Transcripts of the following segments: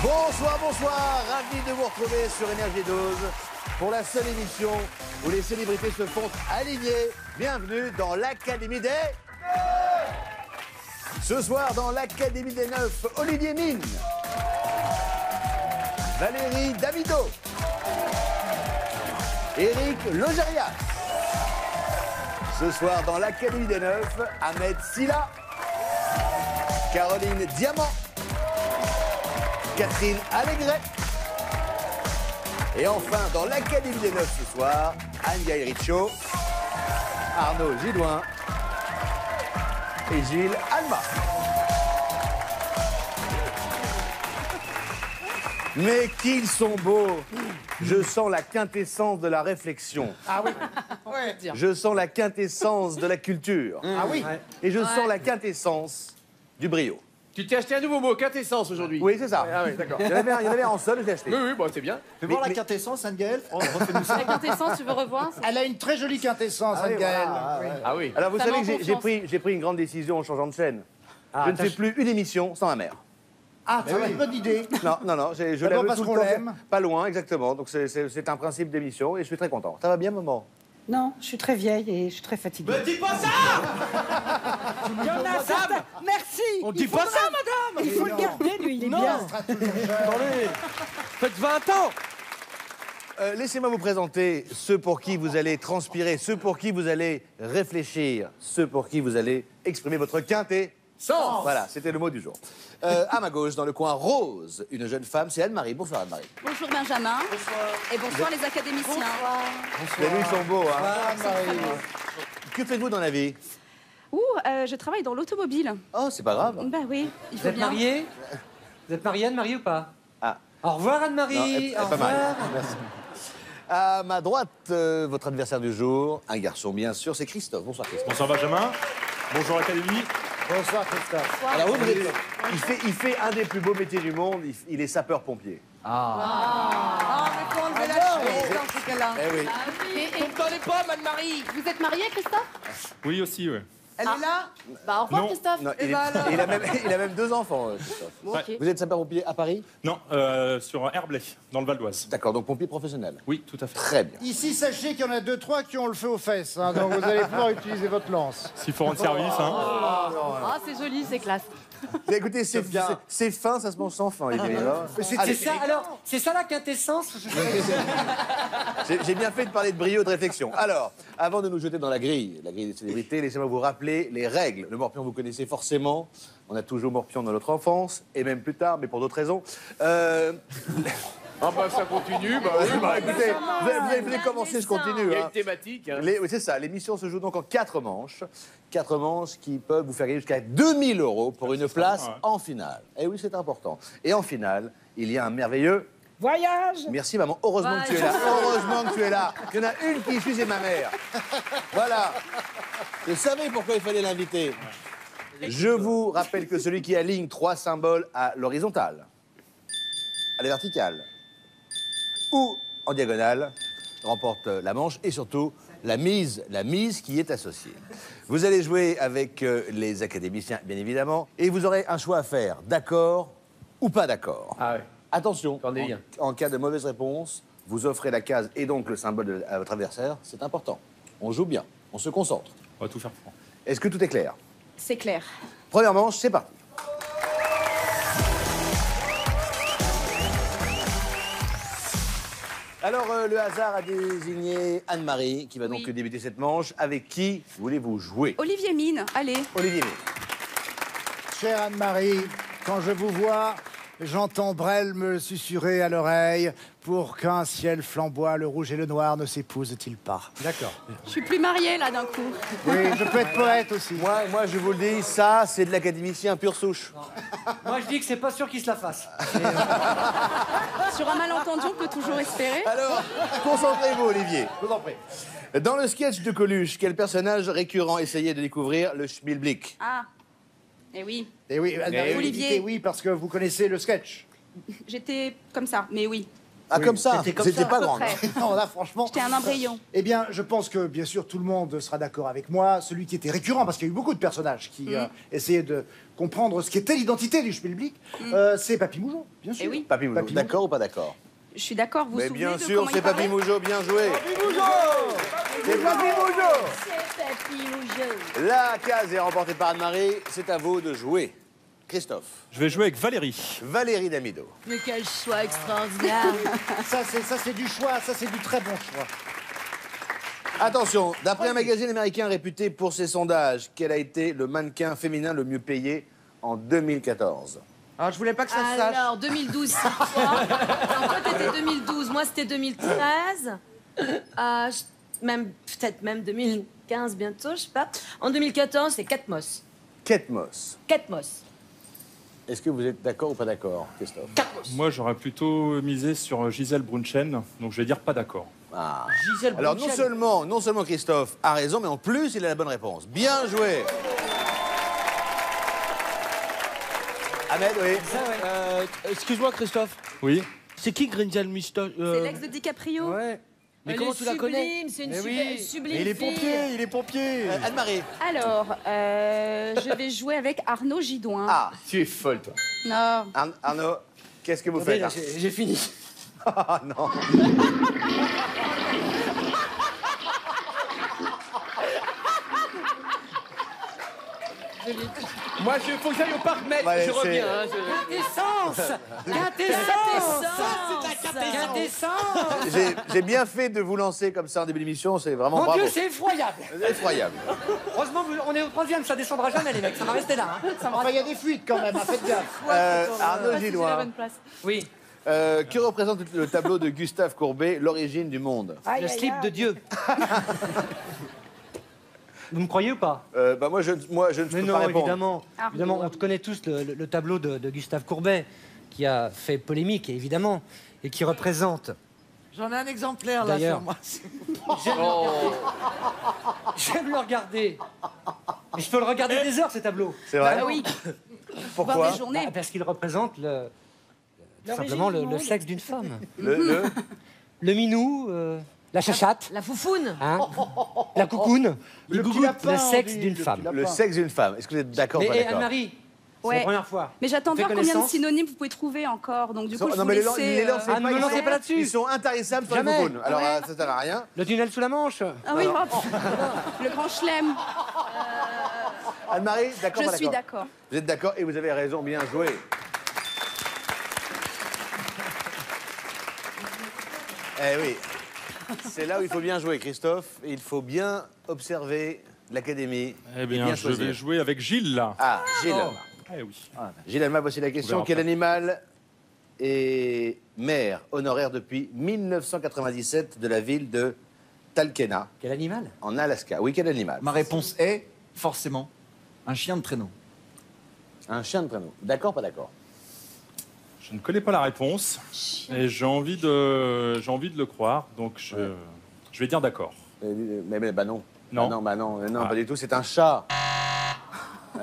Bonsoir, bonsoir, ravi de vous retrouver sur Énergie 12 pour la seule émission où les célébrités se font aligner. Bienvenue dans l'Académie des... Ce soir, dans l'Académie des Neufs, Olivier Mine, Valérie Damido, Éric Logérias. Ce soir, dans l'Académie des Neufs, Ahmed Silla, Caroline Diamant, Catherine Allégret. Et enfin, dans l'Académie des Neufs ce soir, Anne-Gaëlle Richaud, Arnaud Gidouin et Gilles Alma. Mais qu'ils sont beaux! Je sens la quintessence de la réflexion. Ah oui. Je sens la quintessence de la culture. Ah oui. Et je sens la quintessence du brio. Tu t'es acheté un nouveau mot, quintessence, aujourd'hui. Oui, c'est ça. Ah oui, d'accord. Il y en avait en seul, je l'ai acheté. Oui, bon, c'est bien. Fais voir la quintessence, Anne-Gaëlle. La quintessence, tu veux revoir? Elle a une très jolie quintessence, Ah oui, Anne-Gaëlle. voilà. Ah oui. Alors, vous Ça savez met que en j'ai pris une grande décision en changeant de chaîne. Je ne fais plus une émission sans ma mère. Ah, c'est une bonne idée. Non, je la D'abord veux parce tout le qu'on temps. l'aime. Pas loin, exactement. Donc, c'est un principe d'émission et je suis très content. Ça va bien, maman? Non, je suis très vieille et je suis très fatiguée. Me dis pas ça! Il y en a certains- Merci. On dit pas ça, madame! Il faut le garder, lui, il est bien. Attendez! Faites 20 ans! Laissez-moi vous présenter ceux pour qui vous allez transpirer, ceux pour qui vous allez réfléchir, ceux pour qui vous allez exprimer votre quintet. Sens! Voilà, c'était le mot du jour. À ma gauche, dans le coin rose, une jeune femme, c'est Anne-Marie. Bonsoir Anne-Marie. Bonjour Benjamin. Bonsoir. Et bonsoir les académiciens. Les nuits sont beaux, hein? Que faites-vous dans la vie? Je travaille dans l'automobile. Oh, c'est pas grave. Bah oui, il Vous faut êtes bien. mariée? Vous êtes mariée, Anne-Marie, ou pas? Ah. Au revoir, Non, Anne-Marie. elle Au pas mariée. revoir. Merci. À ma droite, votre adversaire du jour, un garçon bien sûr, c'est Christophe. Bonsoir Christophe. Bonsoir Benjamin. Bonjour Académie. Bonsoir, Christophe. Alors vous, il fait un des plus beaux métiers du monde, il est sapeur-pompier. Ah, mais faut enlever la chemise dans ce cas-là. Eh oui. Comprenez pas, Anne-Marie! Vous êtes marié, Christophe? Oui aussi, oui. Elle est là? Bah, au revoir, Non. Christophe. Non, Et bah alors? il a même 2 enfants, Christophe. Bon, ok. Vous êtes sapeur-pompier à Paris? Non, sur Herblay, dans le Val d'Oise. D'accord, donc pompier professionnel. Oui, tout à fait. Très bien. Ici, sachez qu'il y en a 2-3 qui ont le feu aux fesses, hein, donc vous allez pouvoir utiliser votre lance. S'il faut rendre service, hein. Ah, c'est joli, c'est classe. Mais écoutez, c'est fin, ça se mange sans fin, Olivier. C'est ça, alors, c'est ça la quintessence? J'ai bien fait de parler de brio, de réflexion. Alors, avant de nous jeter dans la grille des célébrités, laissez-moi vous rappeler les règles. Le morpion, vous connaissez forcément. On a toujours morpion dans notre enfance, et même plus tard, mais pour d'autres raisons. Ah bah ça continue, bah oui, Bah, écoutez, vous avez commencé, je continue. il y a hein. une thématique. Hein. Oui, c'est ça. L'émission se joue donc en 4 manches. 4 manches qui peuvent vous faire gagner jusqu'à 2000 € pour une place ouais. en finale. Et oui, c'est important. Et en finale, il y a un merveilleux... Voyage. Merci maman, heureusement que tu es là. Heureusement que tu es là. Il y en a une qui suit, c'est ma mère. Voilà. Je savais pourquoi il fallait l'inviter. Je vous rappelle que celui qui aligne 3 symboles à l'horizontale, à la verticale ou en diagonale remporte la manche et surtout la mise qui est associée. Vous allez jouer avec les académiciens, bien évidemment, et vous aurez un choix à faire, d'accord ou pas d'accord. Ah ouais. Attention, J'en ai un. en cas de mauvaise réponse, vous offrez la case et donc le symbole à votre adversaire. C'est important. On joue bien, on se concentre. On va tout faire pour. Est-ce que tout est clair? C'est clair. Première manche, c'est parti. Alors, le hasard a désigné Anne-Marie, qui va donc Oui. débuter cette manche. Avec qui voulez-vous jouer? Olivier Mine, allez. Olivier. Chère Anne-Marie, quand je vous vois, j'entends Brel me susurrer à l'oreille pour qu'un ciel flamboie, le rouge et le noir ne s'épousent-ils pas. D'accord. Je suis plus mariée, là, d'un coup. Oui, je peux être poète aussi. Moi, je vous le dis, ça, c'est de l'académicien pure souche. Moi, je dis que c'est pas sûr qu'il se la fasse. Sur un malentendu, on peut toujours espérer. Alors, concentrez-vous, Olivier. Je vous en prie. Dans le sketch de Coluche, quel personnage récurrent essayait de découvrir le schmilblick? Ah, eh oui, Et oui, Anne-Marie, Olivier. dites oui, parce que vous connaissez le sketch. j'étais comme ça, mais oui. Ah, comme ça. c'était comme C'était ça, pas à peu grand. près. Non, là, franchement. J'étais un embryon. Eh bien, je pense que, bien sûr, tout le monde sera d'accord avec moi. Celui qui était récurrent, parce qu'il y a eu beaucoup de personnages qui essayaient de comprendre ce qu'était l'identité du Schmilblick, c'est Papy Mougeot, bien sûr. Eh oui. Papy Mougeot, Papy d'accord ou pas d'accord? Je suis d'accord, vous vous Mais souvenez bien de sûr, comment c'est il Papy parlait Mougeot, bien joué. C'est Papy Mougeot. La case est remportée par Anne-Marie. C'est à vous de jouer. Christophe. Je vais jouer avec Valérie. Valérie Damido. Mais quel choix extraordinaire. Ça, c'est du choix, ça, c'est du très bon choix. Attention, d'après un magazine américain réputé pour ses sondages, quel a été le mannequin féminin le mieux payé en 2014? Alors, je voulais pas que ça se sache. Alors, 2012, c'est toi. Alors, toi, t'étais 2012, moi, c'était 2013. Même, peut-être même 2015 bientôt, je sais pas. En 2014, c'est Kate Moss. Kate Moss. Kate Moss. Est-ce que vous êtes d'accord ou pas d'accord, Christophe? Moi, j'aurais plutôt misé sur Gisèle Brunchen, donc je vais dire pas d'accord. Ah. Gisèle Alors Bündchen. non seulement Christophe a raison, mais en plus il a la bonne réponse. Bien joué. Ahmed, oui. Excuse-moi, Christophe. Oui. C'est qui Grinzel Misto C'est l'ex de DiCaprio. Ouais. Mais Elle comment est tu la connais? sublime, c'est une Mais oui. sublime Il est fille. pompier, il est pompier. Anne-Marie. Alors, je vais jouer avec Arnaud Gidouin. Ah, Tu es folle, toi. Non. Arnaud, qu'est-ce que vous Attendez, faites là, là? j'ai fini. Ah non. Moi, il faut que j'aille au parc Met. Ouais, je c'est- reviens. Hein, Quintessence. J'ai bien fait de vous lancer comme ça en début d'émission, c'est vraiment Mon bravo. Dieu, c'est effroyable. C'est effroyable. Heureusement, on est au 3e, ça descendra jamais, les mecs. Ça va rester là. Hein. Enfin, il y a des fuites quand même, hein, faites gaffe. Arnaud Gillois, Oui. que représente le tableau de Gustave Courbet, L'origine du monde? Le slip de Dieu. Vous me croyez ou pas? Bah moi je ne Mais peux non, pas répondre. évidemment. Arnaud, Évidemment, on oui. te connaît tous le tableau de Gustave Courbet, qui a fait polémique, évidemment, et qui représente. J'en ai un exemplaire là D'ailleurs. sur moi. J'aime le regarder. Mais je peux le regarder des heures, ce tableau. C'est vrai? Ah oui. Pourquoi? Voir des journées. Bah, parce qu'il représente tout simplement le sexe d'une femme. Le minou, la chachate, La foufoune. hein, la coucoune, Le petit lapin, le sexe on dit, d'une le femme. petit lapin. Le sexe d'une femme. Est-ce que vous êtes d'accord ou Mais pas d'accord? Anne-Marie, c'est Ouais. la première fois. Mais j'attends de On fait voir combien de connaissance. synonymes vous pouvez trouver encore. Donc du coup, je Non vous mais les laisser, lancez Ah, ne me lancez pas là-dessus. Ils sont intarissables sur la Jamais. bouboune. Alors Ouais. ça sert à rien. Le tunnel sous la Manche. Ah oui, hop. Le grand chelem. Anne-Marie, d'accord Je pas suis d'accord. Vous êtes d'accord et vous avez raison, bien joué. Eh oui, c'est là où il faut bien jouer, Christophe. Et il faut bien observer l'académie. Eh et bien, je choisir. vais jouer avec Gilles, là. Ah, Gilles. Eh oui. Gilles Alma, voici la question. On verra Quel après. animal est maire honoraire depuis 1997 de la ville de Talkeetna, Quel animal? en Alaska? Oui, quel animal? Ma réponse est, forcément, un chien de traîneau. Un chien de traîneau. D'accord, pas d'accord? Je ne connais pas la réponse, et j'ai envie de le croire, donc je vais dire d'accord. Mais bah non. Non. Bah non, Ah. pas du tout, c'est un chat.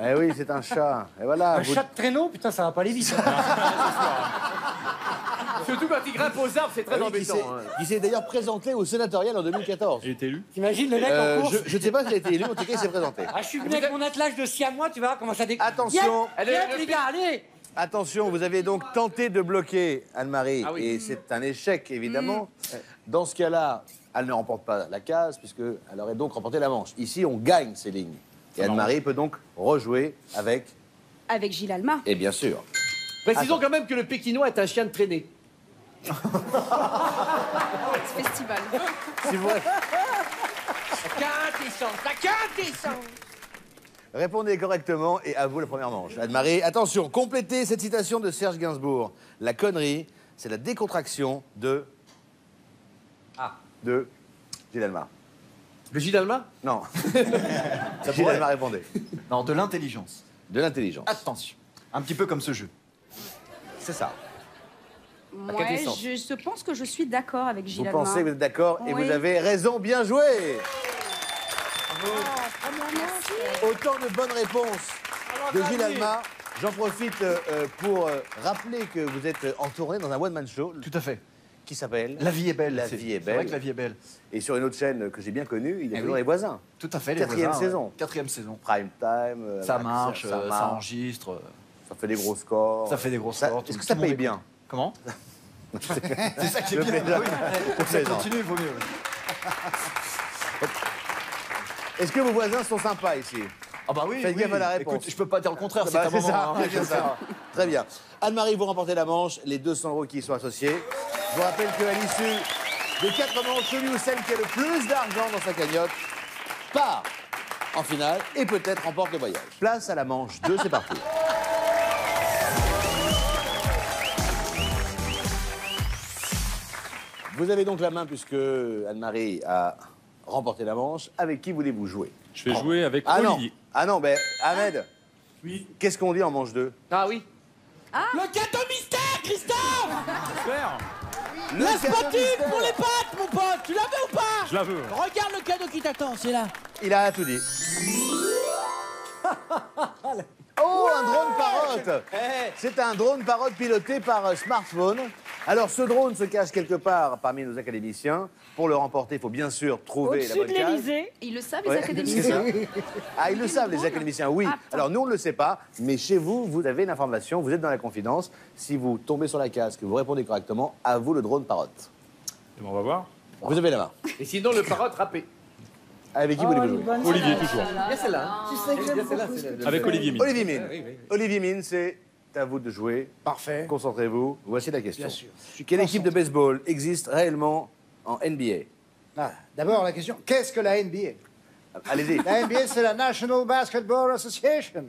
Eh oui, c'est un chat. Et voilà. Un vous- chat de traîneau? Putain, ça va pas aller vite. Surtout quand il grimpe aux arbres, c'est très Ah oui, qui embêtant. s'est- qui s'est d'ailleurs présenté au sénatorial en 2014. Il est élu? T'imagines le mec en course? Je ne sais pas s'il a été élu, en tout cas, il s'est présenté. Ah, je suis venu avec mon attelage de 6 mois, tu vois comment ça découle. Attention, Les gars, allez. attention, vous avez donc tenté de bloquer Anne-Marie, Ah oui. et c'est un échec, évidemment. Dans ce cas-là, elle ne remporte pas la case, puisqu'elle aurait donc remporté la manche. Ici, on gagne ces lignes. Et Anne-Marie peut donc rejouer avec, Avec Gilles Alma. et bien sûr. Précisons quand même que le Pékinois est un chien de traînée. Festival. Si vous La quintessence. répondez correctement, et à vous la première manche. Anne-Marie, attention, complétez cette citation de Serge Gainsbourg. La connerie, c'est la décontraction de... De Gilles Alma. Le Gilles Alma? Non. Gilles Alma répondait. Non, de l'intelligence. De l'intelligence. Attention. Un petit peu comme ce jeu. C'est ça. Ouais, quintessence. je pense que je suis d'accord avec Gilles Vous Alma. pensez que vous êtes d'accord et Oui. vous avez raison, bien joué. Autant de bonnes réponses de Gilles Alma. J'en profite pour rappeler que vous êtes en tournée dans un one-man show Tout à fait. qui s'appelle La vie est belle. La vie est C'est vrai belle. que la vie est belle. Et sur une autre chaîne que j'ai bien connue, il est Eh toujours oui. Les Voisins. Tout à fait, les Quatrième voisins, saison. ouais. Quatrième saison. Prime time. Ça marche, ça marche, enregistre. ça fait des gros scores. Ça fait des gros scores. Est-ce que tout ça le monde paye écoute. bien? Comment C'est ça qui est Je bien. plaisante. Oui. Je Ça plaisante. continue, il vaut mieux. Est-ce que vos voisins sont sympas ici? Ah bah oui, Faites oui. gaffe à la réponse. Écoute, je peux pas dire le contraire, c'est Bah, un moment. ça, hein. c'est bien ça. Très bien. Anne-Marie, vous remportez la manche, les 200 € qui y sont associés. Je vous rappelle qu'à l'issue des 4 manches, celui ou celle qui a le plus d'argent dans sa cagnotte part en finale et peut-être remporte le voyage. Place à la manche 2, c'est parti. Vous avez donc la main puisque Anne-Marie a remporté la manche. Avec qui voulez-vous jouer? Je vais jouer avec Ah non, Olivier. ah non, ben Ahmed, Oui. qu'est-ce qu'on dit en manche 2? Ah oui. Le gâteau mystère, Christophe. Super. La spotule pour les pâtes, mon pote. Tu la veux ou pas? Je la veux. Regarde le cadeau qui t'attend, c'est là. Il a tout dit. Oh, un drone parotte. C'est un drone parotte piloté par smartphone. Alors, ce drone se cache quelque part parmi nos académiciens. Pour le remporter, il faut bien sûr trouver la bonne case. Ils le savent, les Ouais, académiciens. c'est ça. Ah, ils le savent, les académiciens, oui. Alors, nous, on ne le sait pas, mais chez vous, vous avez l'information, vous êtes dans la confidence. Si vous tombez sur la case, que vous répondez correctement, à vous le drone parotte. Et ben, on va voir. Vous avez la main. Et sinon, le parotte râpé. Avec qui voulez-vous jouer? Olivier, toujours. Bien celle-là. hein. Tu sais que j'aime Bien celle-là, beaucoup. c'est la- Avec Olivier Mine. Olivier Mine. Olivier Mine, c'est à vous de jouer. Parfait. Concentrez-vous. Voici la question. Bien sûr. Je suis Quelle équipe de concentré. baseball existe réellement en NBA? Ah, d'abord, la question, qu'est-ce que la NBA? Allez-y. La NBA, c'est la National Basketball Association.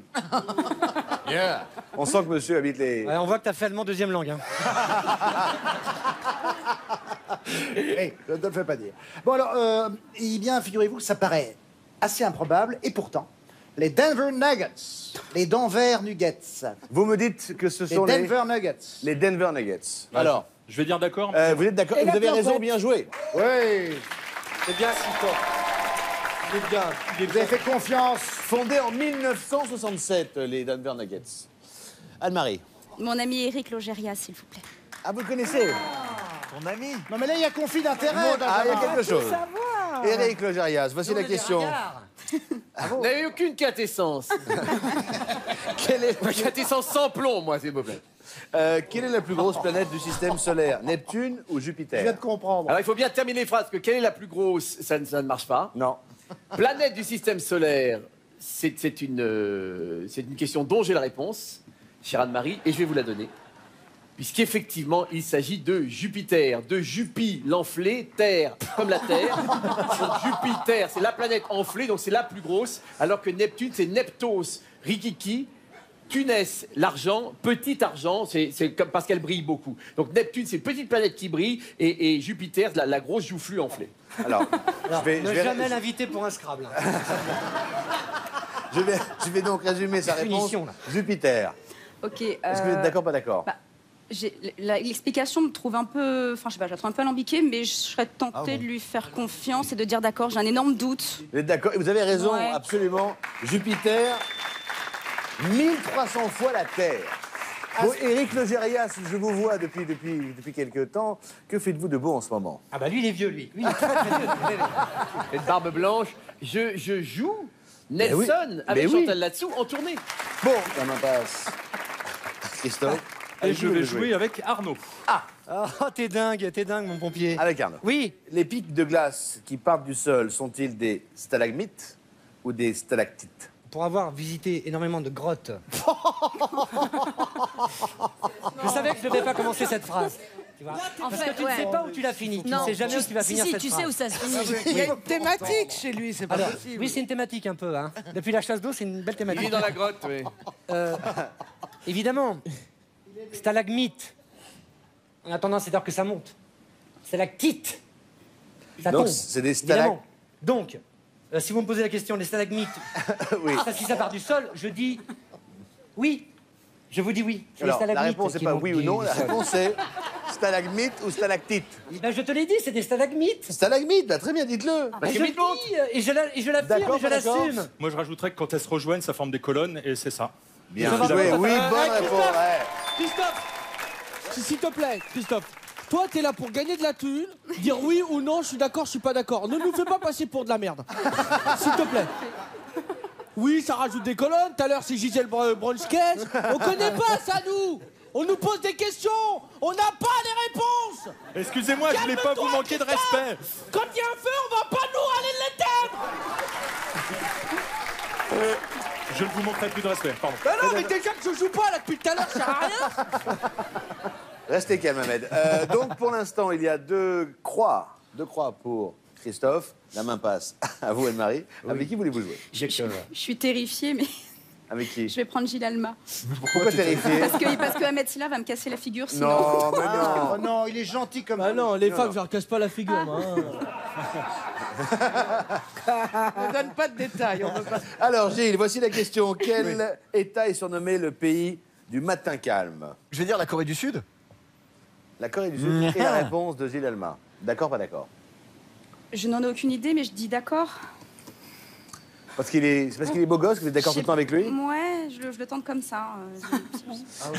On sent que monsieur habite les... Ouais, on voit que t'as fait allemand deuxième langue. Hein. Hey, je ne te le fais pas dire. Bon, alors, eh bien, figurez-vous que ça paraît assez improbable, et pourtant, les Denver Nuggets, les Denver Nuggets, Vous me dites que ce les sont Denver Nuggets. les Denver Nuggets. Alors, Je vais dire d'accord. vous êtes d'accord? Et Vous la avez raison, tempête. bien joué. Oui, C'est bien, Christophe. C'est bien. vous avez fait confiance. Fondé en 1967, les Denver Nuggets. Anne-Marie. Mon ami Eric Logérias, s'il vous plaît. Ah, vous le connaissez? Ton ami. Non, mais là, il y a conflit d'intérêt. Ah, il y a quelque chose. Savoir. Éric Logérias, voici la question. Vous n'avez aucune quintessence. Quelle est la quintessence sans plomb, moi, s'il vous plaît? Quelle est la plus grosse planète du système solaire? Neptune ou Je viens Jupiter? de comprendre. Alors, il faut bien terminer les phrases, parce que quelle est la plus grosse? Ça ne marche pas. Non. Planète du système solaire, c'est une question dont j'ai la réponse, chère Anne-Marie, et je vais vous la donner. Puisqu'effectivement, il s'agit de Jupiter, de Jupi, l'enflé, Terre, comme la Terre. Donc Jupiter, c'est la planète enflée, donc c'est la plus grosse, alors que Neptune, c'est Neptos, Rikiki, Tunès, l'argent, petit argent, c'est comme parce qu'elle brille beaucoup. Donc Neptune, c'est une petite planète qui brille, et Jupiter, la grosse joufflue enflée. Alors, Ne jamais l'inviter pour un Scrabble. hein. je vais donc résumer sa réponse. Punition, là. Jupiter. Ok. Est-ce que vous êtes d'accord, pas d'accord? bah, L'explication me trouve un peu, enfin je sais pas, je la trouve un peu alambiquée, mais je serais tentée de lui faire confiance et de dire d'accord, j'ai un énorme doute. Vous êtes d'accord? Et vous avez raison, Ouais. absolument. Jupiter, 1300 fois la Terre. Bon, Éric Logérias, je vous vois depuis quelques temps. Que faites-vous de beau en ce moment? Ah bah lui, il est vieux, lui. Lui, il est très, très vieux. Cette barbe blanche, je joue Mais oui. Nelson avec Mais oui. Chantal là-dessous en tournée. Bon, la main passe. Christophe? Et avec je qui vous vais voulez jouer avec Arnaud. Oh, t'es dingue, mon pompier. Avec Arnaud. Oui, Les pics de glace qui partent du sol sont-ils des stalagmites ou des stalactites? pour avoir visité énormément de grottes. Je savais que je ne devais pas commencer cette phrase. Tu vois Parce que tu ne sais pas où tu l'as fini. Tu ne sais jamais où tu vas finir cette tu phrase. sais où ça se finit. Il y a une thématique chez lui, c'est pas Alors, possible. oui, c'est une thématique un peu. Hein. Depuis la chasse d'eau, c'est une belle Il thématique. est dans la grotte, oui. Évidemment, stalagmite. On a tendance à dire que ça monte. Stalactite. Ça Donc, tombe. c'est des évidemment. Donc, si vous me posez la question, les stalagmites, Oui. si ça part du sol, je dis oui. Je vous dis oui. C'est les Alors, la stalagmites réponse n'est qui pas montent oui ou du non, la sol. réponse est stalagmite ou stalactite. Ben, je te l'ai dit, c'est des stalagmites. Stalagmite, bah, très bien, dites-le. Parce Et que je vite monte. le dis, et je l'affirme, D'accord, et je d'accord. l'assume. Moi, je rajouterais que quand elles se rejoignent, ça forme des colonnes, et c'est ça. Bien Je vais joué, voir. oui, bonne Christophe. réponse. Ouais. Christophe, s'il te plaît, Christophe, Toi, t'es là pour gagner de la thune, dire oui ou non, je suis d'accord, je suis pas d'accord. Ne nous fais pas passer pour de la merde. S'il te plaît. Oui, ça rajoute des colonnes. Tout à l'heure, c'est Gisèle Brunskes. On connaît pas ça, nous. On nous pose des questions. On n'a pas les réponses. Excusez-moi, je voulais pas vous manquer de respect. Quand il y a un feu, on va pas nous aller l'éteindre. Je ne vous manquerai plus de respect, pardon. Bah non, mais déjà que je joue pas là depuis tout à l'heure, ça sert à rien. Restez calme, Ahmed. Donc, pour l'instant, il y a 2 croix. 2 croix pour Christophe. La main passe à vous, Anne-Marie. Oui. Avec qui voulez-vous jouer? Je suis terrifiée, mais Avec qui? je vais prendre Gilles Alma. Pourquoi terrifié? Parce que Ahmed Silla va me casser la figure sinon. Non, mais non. Oh non, il est gentil comme Ah non, les femmes, non. je leur casse pas la figure, moi. On donne pas de détails. On veut pas... Alors, Gilles, voici la question. Quel État est surnommé le pays du matin calme? Je vais dire la Corée du Sud. La Corée du Sud. Et la réponse de Gilles Alma. D'accord, pas d'accord? Je n'en ai aucune idée, mais je dis d'accord. C'est parce qu'il est beau gosse que vous êtes d'accord tout le temps avec lui? Ouais, je le tente comme ça.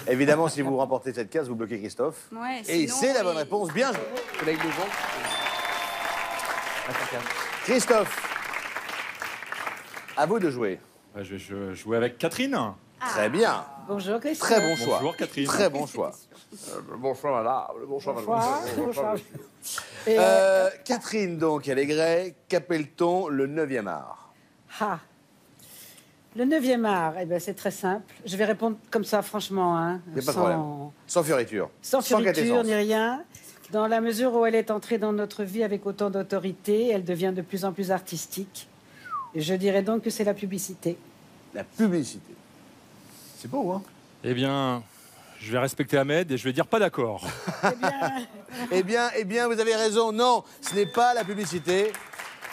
Évidemment, si vous remportez cette case, vous bloquez Christophe. Ouais, Et sinon, c'est la bonne oui. réponse. Bien joué. Collègue de gens. Christophe, à vous de jouer. Je vais jouer avec Catherine. Très bien. Bonjour, Christophe. Très bon choix. Bonjour, Catherine. Très bon choix. Bonsoir, là. Bonsoir, Bonsoir. Catherine, donc, elle est grecque. Qu'appelle-t-on le 9e art? Ah. Le 9e art, eh ben, c'est très simple. Je vais répondre comme ça, franchement. Hein, Il n'y a pas de problème. Sans fioriture. Sans fioriture quintessence. ni rien. Dans la mesure où elle est entrée dans notre vie avec autant d'autorité, elle devient de plus en plus artistique. Et je dirais donc que c'est la publicité. La publicité. C'est beau, hein? Eh bien, je vais respecter Ahmed et je vais dire pas d'accord. Eh bien, vous avez raison. Non, ce n'est pas la publicité.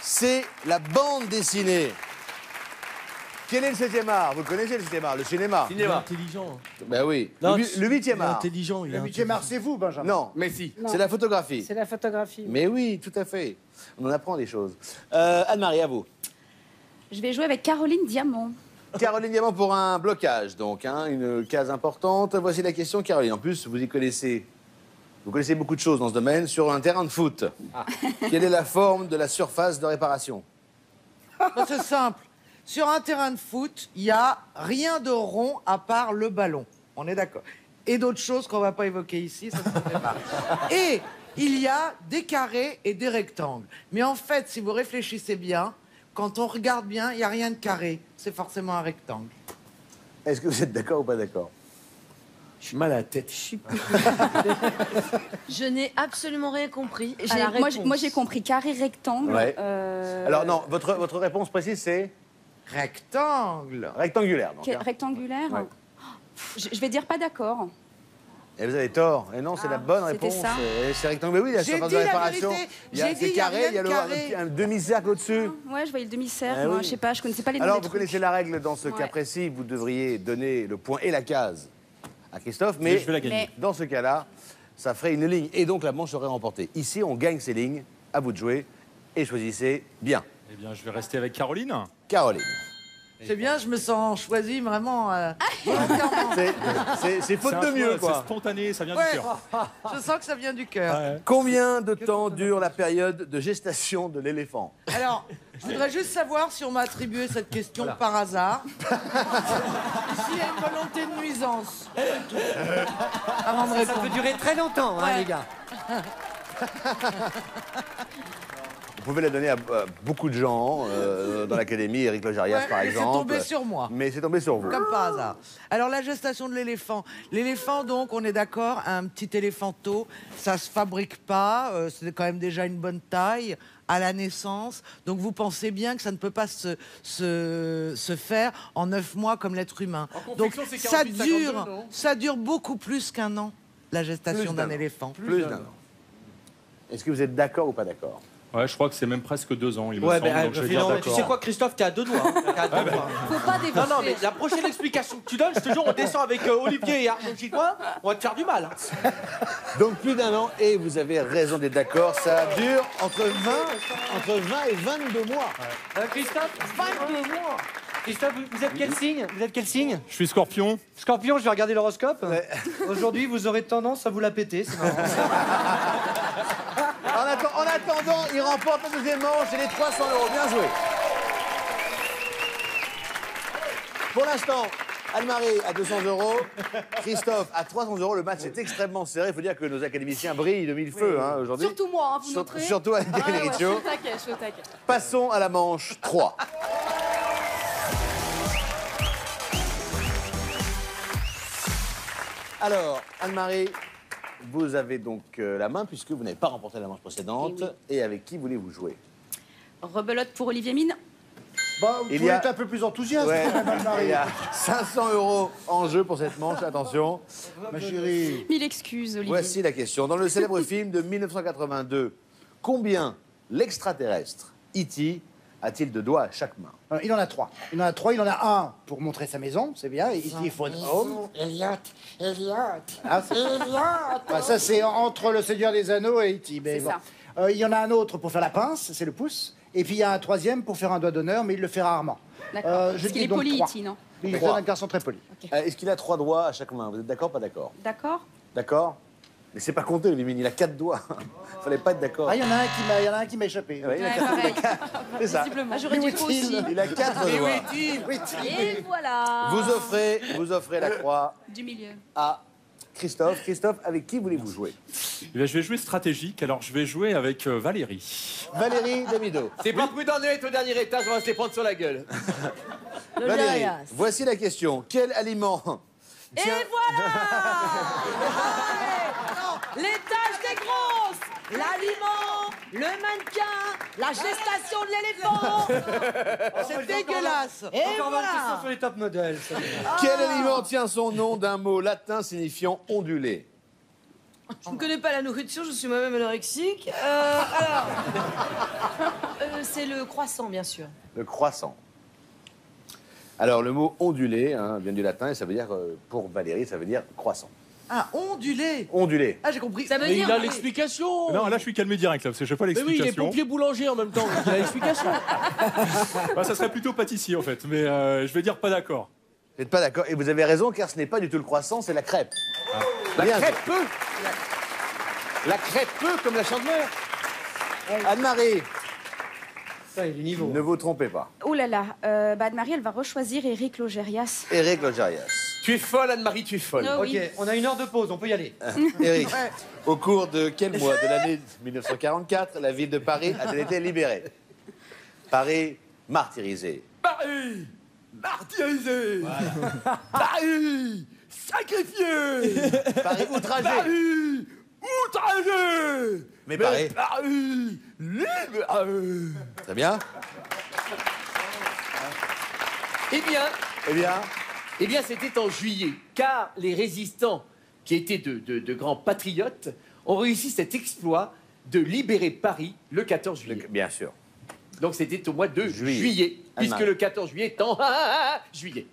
C'est la bande dessinée. Quel est le 7e art? Vous le connaissez, le 7e art? Le cinéma. Il est intelligent. Ben oui. Non, Le 8e Il est art. intelligent. Le 8e art, c'est vous, Benjamin. Non, Mais si. Non. c'est la photographie. C'est la photographie. Mais oui, tout à fait. On en apprend des choses. Anne-Marie, à vous. Je vais jouer avec Caroline Diamant. Caroline Diamant pour un blocage, donc, hein, une case importante. Voici la question, Caroline. En plus, vous connaissez beaucoup de choses dans ce domaine. Sur un terrain de foot, quelle est la forme de la surface de réparation? Bah, c'est simple. Sur un terrain de foot, il n'y a rien de rond à part le ballon. On est d'accord. Et d'autres choses qu'on ne va pas évoquer ici, ça ne se fait pas. Et il y a des carrés et des rectangles. Mais en fait, si vous réfléchissez bien, quand on regarde bien, il n'y a rien de carré. C'est forcément un rectangle. Est-ce que vous êtes d'accord ou pas d'accord? Je suis mal à la tête. Je n'ai absolument rien compris. à J'ai- la moi, réponse. moi, j'ai compris carré, rectangle. Ouais. Alors non, votre réponse précise, c'est Rectangle. rectangulaire. Donc, hein. Rectangulaire. Ouais. Je vais dire pas d'accord. Et vous avez tort. Et non, c'est la bonne c'était réponse. ça. C'est rectangulaire. Oui, la J'ai surface dit de la réparation. vérité. Il y a J'ai c'est dit, il y a carré, rien il y a de carré. un demi-cercle au-dessus. Ouais, je voyais le demi-cercle. Eh moi, oui. je sais pas, je connaissais pas les noms Alors, des vous trucs. connaissez la règle dans ce Ouais. cas précis. Vous devriez donner le point et la case à Christophe. Mais je vais la gagner. dans ce cas-là, ça ferait une ligne. Et donc, la manche serait remportée. Ici, on gagne ces lignes. À vous de jouer. Et choisissez bien. Eh bien, je vais rester avec Caroline. Caroline. C'est bien, je me sens choisie vraiment volontairement. C'est faute C'est un de choix, mieux, C'est quoi. spontané, ça vient Ouais. du cœur. Je sens que ça vient du cœur. Ouais. Combien de temps dure la période de gestation de l'éléphant? Alors, je voudrais juste savoir si on m'a attribué cette question par hasard. S'il y a une volonté de nuisance. Avant de Ça répondre. peut durer très longtemps, hein, Ouais. les gars. Vous pouvez la donner à beaucoup de gens dans l'académie, Éric Logérias Ouais, par mais exemple. c'est tombé sur moi. Mais c'est tombé sur vous. Comme par hasard. Alors, la gestation de l'éléphant. L'éléphant, donc, on est d'accord, un petit éléphanteau, ça se fabrique pas, c'est quand même déjà une bonne taille à la naissance. Donc, vous pensez bien que ça ne peut pas se faire en 9 mois comme l'être humain. En Donc, confection, c'est ça 48, 52, non ça dure beaucoup plus qu'un an, la gestation Plus d'un d'un an. éléphant. Plus d'un an. Est-ce que vous êtes d'accord ou pas d'accord? Ouais, je crois que c'est même presque 2 ans, il me Ouais, semble. mais donc je vais dire non, mais tu d'accord. sais quoi, Christophe, t'es à 2 doigts. Hein. T'es à 2 doigts. Faut pas dévoiler. Non, non, mais la prochaine explication que tu donnes, je te jure, on descend avec Olivier et Arnaud Chicoin, on va te faire du mal. Hein. Donc plus d'un an, et vous avez raison d'être d'accord, ça dure entre 20 et 22 mois. Christophe, 22 mois. Christophe, vous êtes quel signe? Vous êtes quel signe? Je suis scorpion. Scorpion, je vais regarder l'horoscope. Aujourd'hui, vous aurez tendance à vous la péter, c'est marrant. En attendant, il remporte la deuxième manche et les 300 €. Bien joué. Pour l'instant, Anne-Marie à 200 €, Christophe à 300 €. Le match est extrêmement serré. Il faut dire que nos académiciens brillent de mille feux hein, aujourd'hui. Surtout moi, hein, vous noterez. Surtout Anne Je Riccio. suis au taquet, je suis au taquet. Passons à la manche 3. Alors, Anne-Marie, vous avez donc la main puisque vous n'avez pas remporté la manche précédente. Eh oui. Et avec qui voulez-vous jouer? Rebelote pour Olivier Mine. Bah, vous Il pouvez y a- être un peu plus enthousiaste, Ouais, quand même, il Anne-Marie. y a 500 € en jeu pour cette manche, attention. Ma chérie. Mille excuses, Olivier. Voici la question. Dans le célèbre film de 1982, combien l'extraterrestre E.T. a-t-il de doigts à chaque main? Il en a 3. Il en a 3. Il en a un pour montrer sa maison, c'est bien. Ici, il faut une home. Elliot. Ah, bah, ça, c'est entre le Seigneur des Anneaux et E.T. mais C'est bon. ça. Il y en a un autre pour faire la pince, c'est le pouce. Et puis il y a un troisième pour faire un doigt d'honneur, mais il le fait rarement. D'accord. Je Parce qu'il dis est donc poli, 3. E.T., non? Il est 3. un garçon très poli. Est-ce qu'il a 3 doigts à chaque main? Vous êtes d'accord, pas d'accord? D'accord. D'accord? Mais c'est pas compté, le Mimine, il a 4 doigts. Fallait pas être d'accord. Ah, il y en a un qui m'a échappé. Ouais, il a Ouais, quatre- pareil. C'est ça. Visiblement. Ah, j'aurais dû le aussi. Il a 4 doigts. Et voilà. Vous offrez la croix Du milieu. à Christophe. Christophe, avec qui voulez-vous jouer? Eh bien, je vais jouer stratégique, alors je vais jouer avec Valérie. Valérie Damido. C'est pas prudent de être au dernier étage, on va se les prendre sur la gueule. Le Valérie, Jarias. voici la question. Quel aliment Et voilà. L'étage des grosses, l'aliment, le mannequin, la gestation de l'éléphant. C'est dégueulasse. Et Encore une question voilà. sur les top modèles. ça. Quel aliment tient son nom d'un mot latin signifiant ondulé? Je ne connais pas la nourriture, je suis moi-même anorexique. C'est le croissant, bien sûr. Le croissant. Alors, le mot ondulé hein, vient du latin et ça veut dire, pour Valérie, ça veut dire croissant. Ah, ondulé. Ondulé. Ah, j'ai compris. Ça veut Mais dire. il a l'explication. Non, là, je suis calmé direct, là, parce que je sais pas Mais oui, il est l'explication. pompier boulanger en même temps, donc il a l'explication. Bah, ça serait plutôt pâtissier, en fait, mais je vais dire pas d'accord. Vous n'êtes pas d'accord? Et vous avez raison, car ce n'est pas du tout le croissant, c'est la crêpe. La Bien crêpe peu. La crêpe peu comme la chandeleur. Anne-Marie, Ça, il est du niveau. ne vous trompez pas. Oh là là. Bah, Anne-Marie, elle va rechoisir Éric Logérias. Éric Logérias. Tu es folle, Anne-Marie, tu es folle. Oh, oui. Ok, on a 1 heure de pause, on peut y aller. Éric, au cours de quel mois de l'année 1944 la ville de Paris a-t-elle été libérée? Paris martyrisé. Paris martyrisé. Paris sacrifié. Paris outragé. Paris outragé. Mais Paris. Paris libéré. Très bien. Eh bien, c'était en juillet, car les résistants, qui étaient de grands patriotes, ont réussi cet exploit de libérer Paris le 14 juillet. Bien sûr. Donc c'était au mois de juillet, puisque Anne-Marie. le 14 juillet est en juillet.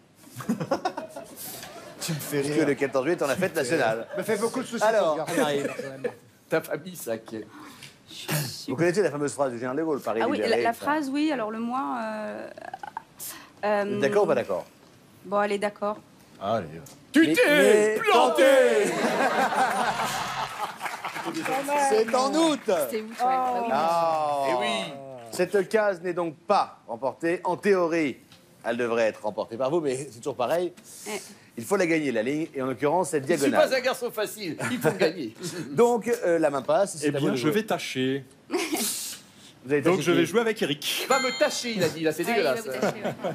Tu me fais Puisque le 14 juillet est en la fête nationale. me fait beaucoup de soucis. Alors, pour ce garçon, Anne-Marie. personnellement. Ta famille, ça qui est... Vous connaissez la fameuse phrase du général de Gaulle, Paris Ah oui, libéré, la ça. phrase, oui, alors le mois. D'accord ou pas d'accord? Bon, allez, d'accord. Allez. Tu t'es planté. C'est en août. C'est où, toi? Bah oui. Ah. Eh oui. Cette case n'est donc pas remportée. En théorie, elle devrait être remportée par vous, mais c'est toujours pareil. Eh. Il faut la gagner, la ligne, et en l'occurrence, cette Je suis diagonale. pas un garçon facile, il faut gagner. Donc, la main passe. c'est Eh à vous bien, de je jouer. vais tâcher. Vous avez Donc, tâché je vais qui? jouer avec Eric. Va me tâcher, il a dit, là, c'est Ouais, il va dégueulasse. vous tâcher, ouais.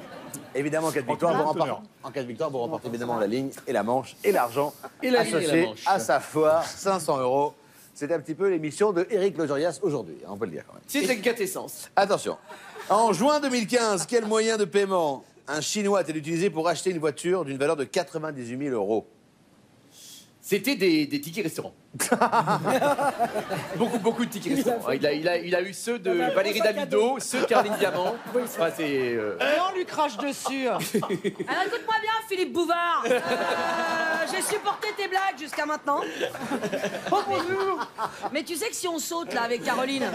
Évidemment, en cas de victoire, tout vous cas, remportez, honneur. en cas de victoire, vous remportez évidemment la ligne et la manche et l'argent Et la ligne et la associé manche. à sa foire, 500 €. C'est un petit peu l'émission de Éric Logérias aujourd'hui, hein, on peut le dire quand même. C'est une quintessence. Attention. En juin 2015, quel moyen de paiement un Chinois a-t-il utilisé pour acheter une voiture d'une valeur de 98 000 €? C'était des tickets restaurants. beaucoup de tickets restaurants. Il a eu ceux de Valérie Damido, ceux de Caroline Diamant. Enfin, c'est... Et on lui crache dessus. Alors écoute-moi bien, Philippe Bouvard. J'ai supporté tes blagues jusqu'à maintenant. Oh bonjour. Mais tu sais que si on saute là avec Caroline,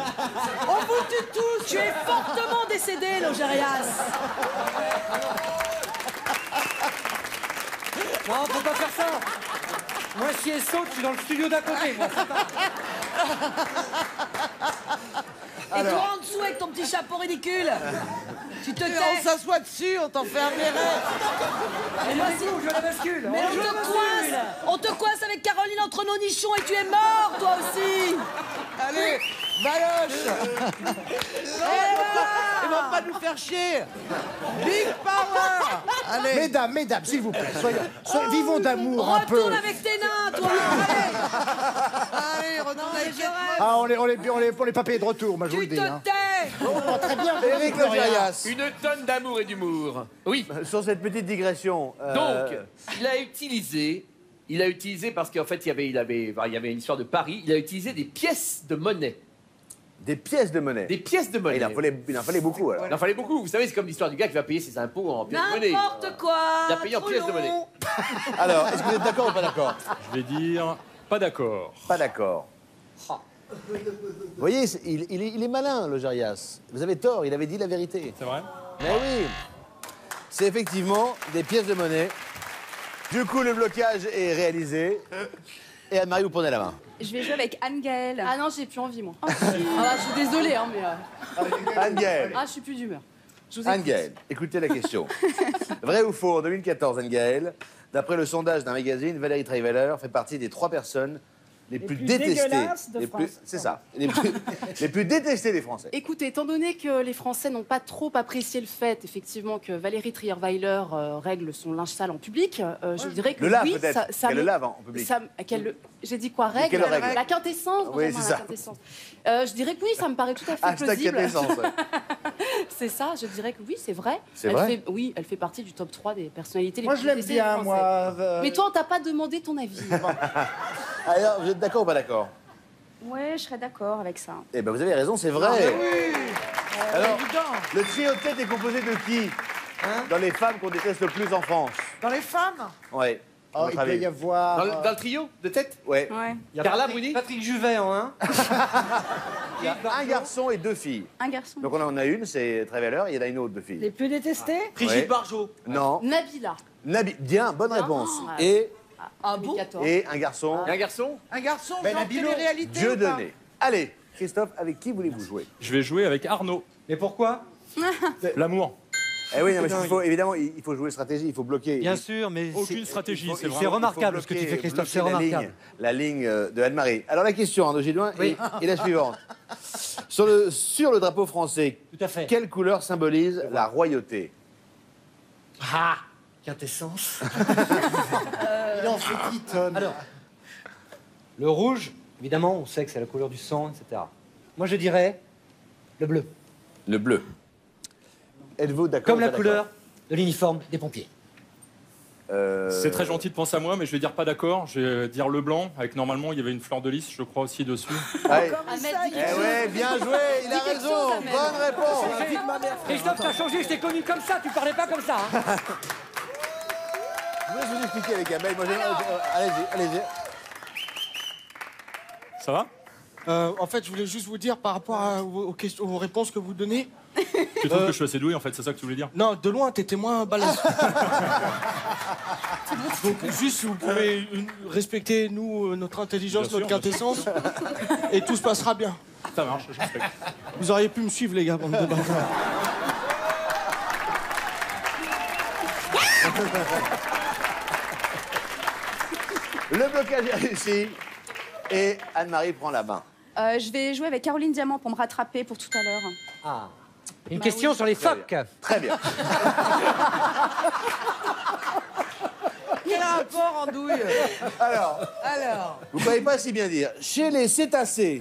On vous tue tous. tu es fortement décédé, Logérias. Non, faut pas faire ça. Moi, si elle saute, je suis dans le studio d'à côté, moi. Et toi en dessous avec ton petit chapeau ridicule. Tu te tais. On s'assoit dessus, on t'en fait un béret. Et moi, si- Je la bascule. Mais on te coince avec Caroline entre nos nichons et tu es mort, toi aussi. Allez, Valoche. Ils vont pas nous faire chier. Big power. Allez. Mesdames, s'il vous plaît, vivons d'amour un peu. Retourne avec tes nains, toi. Allez, retourne avec tes Ah, on est pas payés de retour, moi je vous le Tu dis. te Hein. tais. Très bien, Éric Logérias. Une tonne d'amour et d'humour. Oui. Sur cette petite digression. Donc, il a utilisé parce qu'en fait, il y avait une histoire de Paris, il a utilisé des pièces de monnaie. Des pièces de monnaie. Des pièces de monnaie. Il en fallait beaucoup, alors. Il en fallait beaucoup. Vous savez, c'est comme l'histoire du gars qui va payer ses impôts en pièces de monnaie. N'importe quoi. Il a payé en Trop pièces de long. monnaie. Alors, est-ce que vous êtes d'accord ou pas d'accord? Je vais dire pas d'accord. Pas d'accord. Vous voyez, il est malin, Logérias. Vous avez tort, il avait dit la vérité. C'est vrai? Mais oui. C'est effectivement des pièces de monnaie. Du coup, le blocage est réalisé. Et Anne-Marie, vous prenez la main. Je vais jouer avec Anne-Gaëlle. Ah non, j'ai plus envie, moi. Ah, là, je suis désolée, hein, mais... Anne-Gaëlle. Ah, je suis plus d'humeur. Je vous écoute. Anne-Gaëlle, écoutez la question. Vrai ou faux, en 2014, Anne-Gaëlle, d'après le sondage d'un magazine, Valérie Trierweiler fait partie des 3 personnes les plus détestées. dégueulasses de France. C'est ça. Les plus détestées des Français. Écoutez, étant donné que les Français n'ont pas trop apprécié le fait, effectivement, que Valérie Trierweiler règle son linge sale en public, je dirais que Le lave oui, peut-être, ça qu'elle me- le lave en public. J'ai dit quoi, règle, Qu'elle règle. La quintessence, Oui, vraiment, c'est la ça. quintessence. Je dirais que oui, ça me paraît tout à fait Hashtag plausible. quintessence. C'est ça, je dirais que oui, c'est vrai. C'est vrai Oui, elle fait partie du top 3 des personnalités les Moi plus je l'aime détestées bien, des moi. Français. Mais toi, on t'a pas demandé ton avis. Alors, vous êtes d'accord ou pas d'accord? Ouais, je serais d'accord avec ça. Eh ben, vous avez raison, c'est vrai. Oui. Alors, Évident. le trio de tête est composé de qui dans les femmes qu'on déteste le plus en France? Dans les femmes. Ouais. Oh, il peut y avoir... Dans le trio de tête? Ouais. Ouais. Il y a Carla Patrick- Bruni Patrick Juvet en 1. Il y a un garçon et 2 filles. Un garçon. Donc on en a une, c'est Trierweiler, il y en a une autre de filles. Les plus détestés? Brigitte Ouais. Bardot. Non. Nabila. Bien, bonne Bien. réponse. Ah. Et, Ah bon? 2014. et un garçon, Et un garçon? Un garçon Ben genre Nabilo. télé-réalité Dieu ou pas donné. Allez, Christophe, avec qui voulez-vous jouer? Je vais jouer avec Arnaud. Mais pourquoi? L'amour. Eh oui, non, mais il faut, évidemment, il faut jouer stratégie, il faut bloquer. Bien sûr, mais Aucune stratégie, c'est c'est vraiment... remarquable ce que tu fais, Christophe, c'est remarquable. La ligne de Anne-Marie. Alors la question, Arnaud Gilloin, est la suivante. Sur le drapeau français, Tout à fait. quelle couleur symbolise la royauté? Ah, quintessence. Il en fait 10 tonnes. Alors, le rouge, évidemment, on sait que c'est la couleur du sang, etc. Moi, je dirais le bleu, Le bleu. Êtes-vous d'accord? comme ou la pas couleur de l'uniforme des pompiers. d'accord? C'est très gentil de penser à moi, mais je vais dire pas d'accord. Je vais dire le blanc, avec normalement, il y avait une fleur de lys, je crois, aussi dessus. Ouais. Ahmed, dis Eh quelque chose. ouais, bien joué, il a Dis quelque raison. chose, Ahmed. Bonne réponse. Christophe, t'as changé, je t'ai connu comme ça, tu parlais pas comme ça. Hein. Je vais vous expliquer, les gars. Mais moi, allez-y. Ça va? En fait, je voulais juste vous dire par rapport aux réponses que vous donnez. Tu trouves que je suis assez doué, en fait, c'est ça que tu voulais dire? Non, de loin, t'étais moins balèze. Donc, juste, si vous pouvez respecter, nous, notre intelligence, Bien notre sûr, quintessence, et tout se passera bien. Ça marche, je respecte. Vous auriez pu me suivre, les gars, bande de bâtards. Le blocage est réussi. Et Anne-Marie prend la main. Je vais jouer avec Caroline Diamant pour me rattraper pour tout à l'heure. Ah. Une question sur les phoques. Très bien. Quel rapport, Andouille? Alors, Alors. vous ne savez pas si bien dire. Chez les cétacés,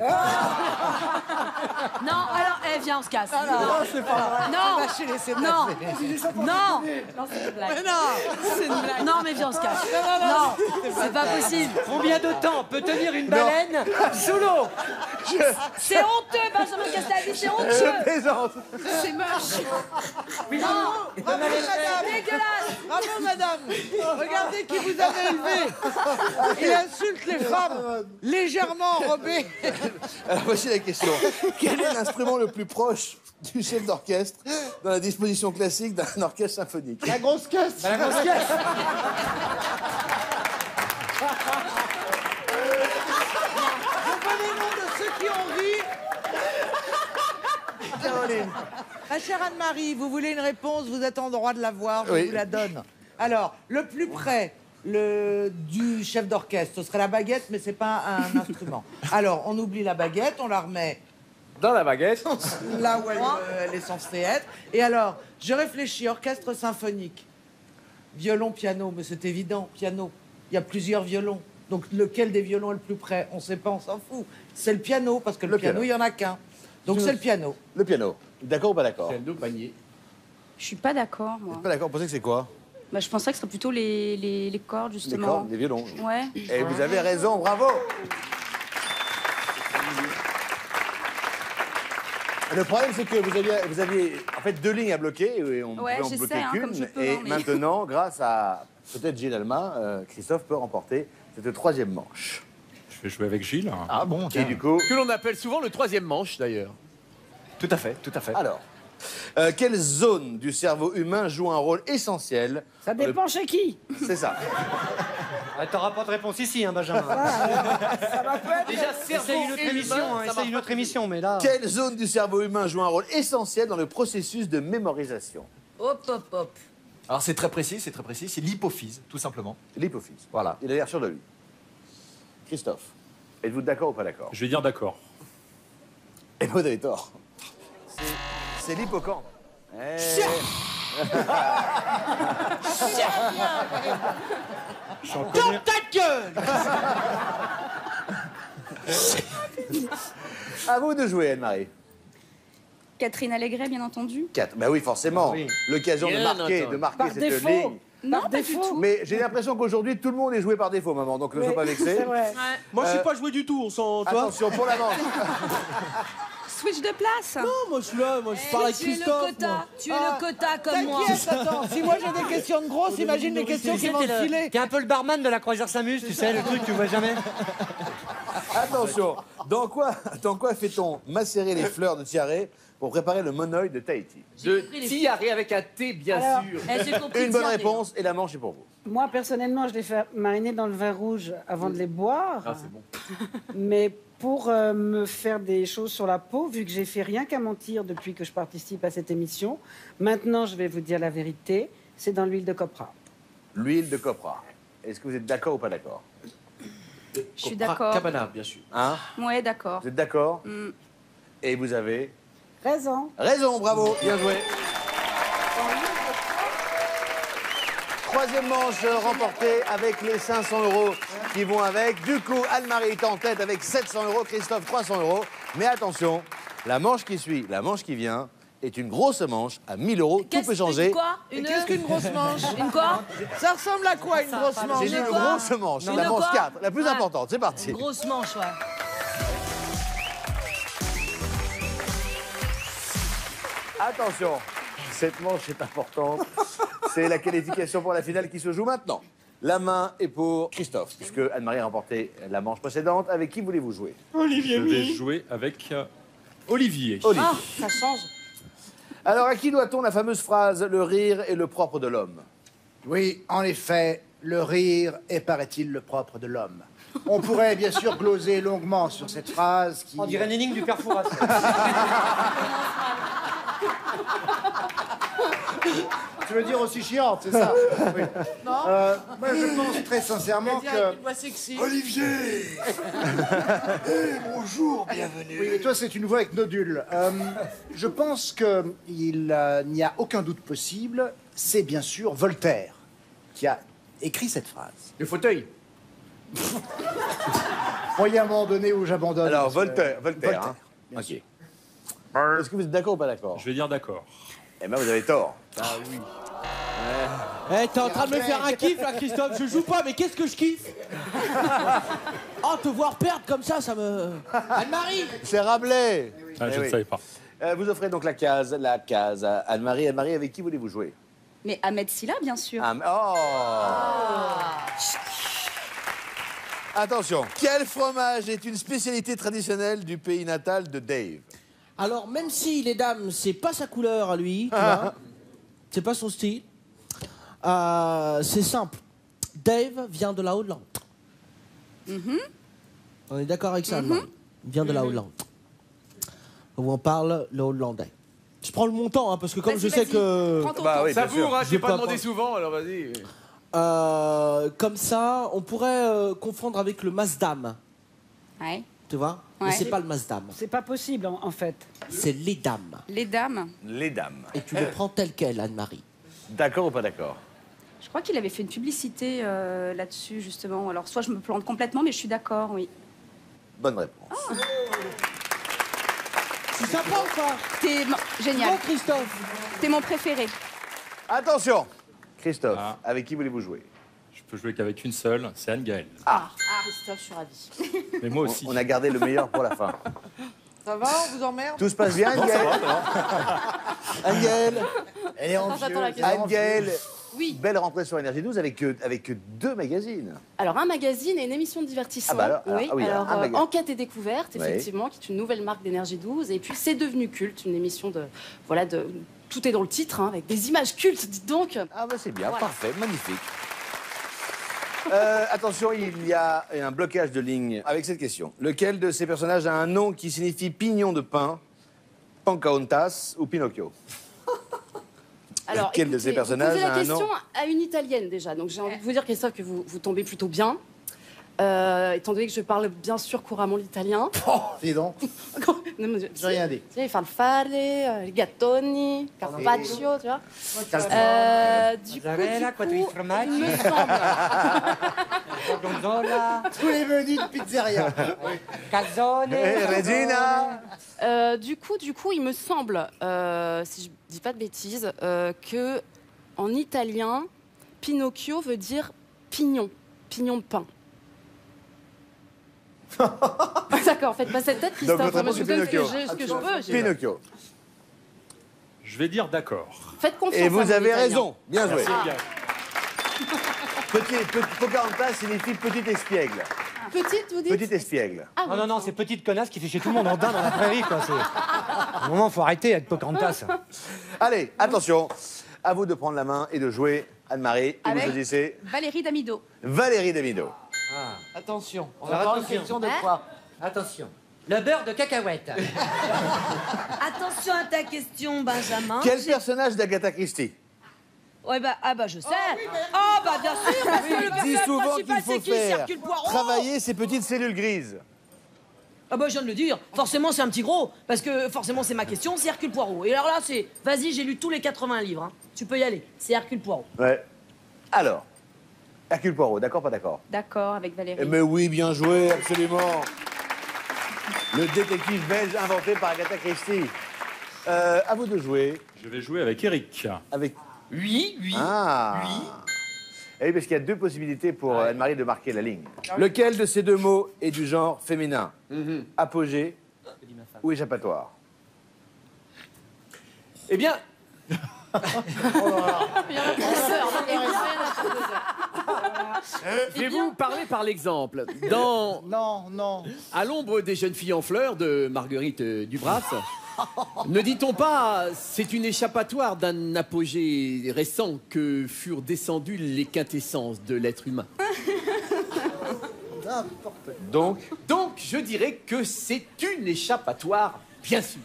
Non, alors, viens, on se casse. Non, c'est pas vrai. Non, va chez les non, non, c'est une blague. Mais non, c'est une blague. Non, mais viens, on se casse. Non, C'est pas possible. Combien de temps peut tenir une baleine sous l'eau? C'est honteux, Benjamin Castaldi, c'est Je honteux. plaisante. C'est moche. Bravo, madame. Dégueulasse. Bravo, madame. Regardez qui vous avez élevé. Il insulte les femmes légèrement enrobées. Alors voici la question. Quel est l'instrument le plus proche du chef d'orchestre dans la disposition classique d'un orchestre symphonique? La grosse caisse. La grosse caisse. Je veux les noms de ceux qui ont ri. Caroline. Ma chère Anne-Marie, vous voulez une réponse, vous êtes en droit de l'avoir, je Oui. vous la donne. Alors, le plus près du chef d'orchestre, ce serait la baguette, mais c'est pas un instrument. Alors, on oublie la baguette, on la remet Dans la baguette. là où elle est censée être. Et alors, je réfléchis, orchestre symphonique, violon, piano, mais c'est évident, piano. Il y a plusieurs violons. Donc, lequel des violons est le plus près? On ne sait pas, on s'en fout. C'est le piano, parce que le piano, il n'y en a qu'un. Donc, c'est le piano. Le piano. D'accord ou pas d'accord? Piano, panier. Je suis pas d'accord, moi. Pas d'accord, vous pensez que c'est quoi? Bah, je penserais que ce serait plutôt les cordes, Les justement. cordes, les violons. Ouais. Et vous avez raison, bravo. Le problème, c'est que vous aviez en fait 2 lignes à bloquer, et on Ouais, peut en j'essaie, bloquer hein, comme je qu'une. peux, Et hein, mais- maintenant, grâce à peut-être Gilles Alma, Christophe peut remporter cette 3e manche. Je vais jouer avec Gilles. Ah bon, Et tiens. du coup, Que l'on appelle souvent le 3e manche, d'ailleurs. Tout à fait, tout à fait. alors, quelle zone du cerveau humain joue un rôle essentiel? Ça dépend chez qui. C'est ça. Ah, t'auras pas de réponse ici, hein, Benjamin. Ça va pas être... Déjà, Essaye une autre émission, hein, essaye une autre émission, mais là... Quelle zone du cerveau humain joue un rôle essentiel dans le processus de mémorisation? Hop, hop, hop. Alors c'est très précis, c'est l'hypophyse, tout simplement. L'hypophyse. Voilà. Il a l'air sûr de lui. Christophe, êtes-vous d'accord ou pas d'accord? Je vais dire d'accord. Et vous avez tort. C'est l'hippocampe. J'en connais... Ta gueule. À vous de jouer, Anne-Marie. Catherine Allégret, bien entendu. 4. Ben oui, forcément. Oui. L'occasion de Bien marquer, entendu. de Par cette défaut. ligne. Non, Par pas du défaut. tout. Mais j'ai l'impression qu'aujourd'hui, tout le monde est joué par défaut, maman. Donc ne sois pas vexé. C'est vrai. Moi, je suis pas joué du tout, on sent. Tu vois Attention pour la manche. Switch de place. Non, moi, je suis là, moi, je parle avec Tu es le Christophe. quota, moi. tu es le quota comme moi. T'inquiète, attends. Si moi j'ai des questions de grosses, imagine les questions qui vont me filer. T'es un peu le barman de la croisière s'amuse, tu sais, le truc que tu vois jamais. Attention. Dans quoi fait-on macérer les fleurs de tiare pour préparer le monoï de Tahiti? De tiare avec un T, bien Alors, sûr. J'ai compris Une bonne tiare. réponse et la manche est pour vous. Moi, personnellement, je les fais mariner dans le vin rouge avant de les boire. Ah, c'est bon. Mais pour me faire des choses sur la peau, vu que j'ai fait rien qu'à mentir depuis que je participe à cette émission, maintenant, je vais vous dire la vérité, c'est dans l'huile de copra. L'huile de copra. Est-ce que vous êtes d'accord ou pas d'accord? Je suis d'accord. Cabana, bien sûr. Hein? Ouais, d'accord. Vous êtes d'accord? Mm. Et vous avez Raison. raison, bravo, bien joué. 3e manche remportée avec les 500 € qui vont avec. Du coup, Anne-Marie est en tête avec 700 €, Christophe 300 €. Mais attention, la manche qui suit, la manche qui vient, est une grosse manche à 1000 €. Tout peut changer. Quoi Et qu'est-ce qu'une grosse manche? Une quoi? Ça ressemble à quoi une grosse manche? J'ai dit une quoi? grosse manche, Une la manche quoi? 4, la plus Ouais. importante. C'est parti. Une grosse manche, ouais. Attention, cette manche est importante. C'est la qualification pour la finale qui se joue maintenant. La main est pour Christophe, puisque Anne-Marie a remporté la manche précédente. Avec qui voulez-vous jouer? Je vais jouer avec Olivier. Olivier. Ah, ça change. Alors, à qui doit-on la fameuse phrase « Le rire est le propre de l'homme » Oui, en effet, le rire est, paraît-il, le propre de l'homme. On pourrait bien sûr gloser longuement sur cette phrase qui... On dirait une énigme du père Fouras. Tu veux dire aussi chiante, c'est ça? Oui. Non. Moi, je pense très sincèrement Dire avec que... une voix sexy. Olivier. Bonjour, bienvenue. Oui, mais toi, c'est une voix avec nodule. Je pense qu'il n'y a aucun doute possible. C'est bien sûr Voltaire qui a écrit cette phrase. Le fauteuil. Moi, il y a un moment donné où j'abandonne. Alors, parce que- Voltaire. Voltaire, Hein. bien Ok. sûr. Est-ce que vous êtes d'accord ou pas d'accord? Je vais dire d'accord. Eh ben, vous avez tort. Ah oui. Eh, t'es en train de me faire un kiff là, Christophe. Je joue pas, mais qu'est-ce que je kiffe? Oh, te voir perdre comme ça me. Anne-Marie! C'est Rabelais. Ah, je ne savais pas. Vous offrez donc la case à Anne-Marie. Anne-Marie, avec qui voulez-vous jouer? Mais Ahmed Silla, bien sûr. Attention, quel fromage est une spécialité traditionnelle du pays natal de Dave? Alors, même si les dames, c'est pas sa couleur à lui, tu vois, c'est pas son style, c'est simple. Dave vient de la Hollande. On est d'accord avec ça, Anne-Marie? Il vient de la Hollande. Où on parle le hollandais. Je prends le montant, hein, parce que comme je sais que... Oui, savoure, hein, je t'ai pas demandé souvent, alors vas-y. Comme ça, on pourrait confondre avec le Mazdam. Ouais. Tu vois? Mais c'est pas le Mazdam. C'est pas possible, en fait. C'est les dames. Les dames. Les dames. Et tu le prends tel quel, Anne-Marie. D'accord ou pas d'accord? Je crois qu'il avait fait une publicité là-dessus, justement. Alors, soit je me plante complètement, mais je suis d'accord, oui. Bonne réponse. C'est sympa ou pas? T'es génial. Bon, Christophe. T'es mon préféré. Attention, Christophe, avec qui voulez-vous jouer? Je peux jouer qu'avec une seule, c'est Anne-Gaëlle. Christophe, je suis ravie. Mais moi aussi. On a gardé le meilleur pour la fin. Ça va, on vous emmerde? Tout se passe bien, Anne-Gaëlle? Anne-Gaëlle, Elle est en J'attends la question. Anne-Gaëlle, Oui. belle rentrée sur Énergie 12 avec 2 magazines. Alors, un magazine et une émission de divertissement. Ah bah alors, alors, un magazine. Enquête et découverte, Oui. effectivement, qui est une nouvelle marque d'Énergie 12. Et puis, c'est devenu culte, une émission de... Voilà, tout est dans le titre, hein, avec des images cultes, dites donc. Ah bah c'est bien, Voilà. parfait, magnifique. Attention, il y a un blocage de ligne avec cette question. Lequel de ces personnages a un nom qui signifie pignon de pain, Pocahontas ou Pinocchio? Alors, Lequel de ces personnages vous posez a la un question nom? à une Italienne, déjà. Donc, j'ai envie de vous dire, Christophe, que vous tombez plutôt bien. Étant donné que je parle bien sûr couramment l'italien. Dis donc. Non, mais J'ai rien dit. Tu sais, il farfalle, les gattoni, carpaccio, tu vois. Du Mozzarella, quattro di il formaggi. me semble. Gorgonzola, Tous les menus de pizzeria. calzone. Regina. Du coup, il me semble, si je dis pas de bêtises, que en italien, Pinocchio veut dire pignon, pignon de pain. D'accord, faites pas cette tête, Christophe. Donc, votre Moi, réponse, je c'est donne Pinocchio. ce que je peux. Pinocchio. Je vais dire d'accord. Faites confiance. Et à vous mon avez italien. raison, bien joué. Merci, Pocahontas signifie petite espiègle. Petite, vous dites Petite espiègle. Ah, Non, oui. non, non, c'est petite connasse qui fait chez tout le monde en daim dans la prairie, quoi. À un moment, faut arrêter d'être Pocahontas. Allez, attention, à vous de prendre la main et de jouer, Anne-Marie. Et vous Avec choisissez Valérie Damido. Valérie Damido. Attention, on Alors, va avoir une attention. question de Hein quoi? Attention. Le beurre de cacahuète. Attention à ta question, Benjamin. Quel personnage d'Agatha Christie? Ouais, je sais. Ah, bah bien sûr, parce que le Dis personnage souvent principal, qu'il faut c'est qui? faire Hercule Poirot. travailler ces petites cellules grises. Ah bah je viens de le dire, forcément c'est un petit gros, parce que forcément c'est ma question, c'est Hercule Poirot. Et alors là c'est, vas-y, j'ai lu tous les 80 livres, hein. Tu peux y aller, c'est Hercule Poirot. Ouais. Alors, Hercule Poirot, d'accord, pas d'accord? D'accord, avec Valérie. Eh mais oui, bien joué, absolument. Le détective belge inventé par Agatha Christie. À vous de jouer. Je vais jouer avec Eric. Avec... Oui. Ah. Eh oui, parce qu'il y a 2 possibilités pour Anne-Marie de marquer la ligne. Lequel de ces 2 mots est du genre féminin? Apogée ou échappatoire? Eh bien, je vais vous parler par l'exemple. Dans Non. À l'ombre des jeunes filles en fleurs de Marguerite Duras, ne dit-on pas c'est une échappatoire d'un apogée récent que furent descendues les quintessences de l'être humain? Donc, je dirais que c'est une échappatoire, bien sûr.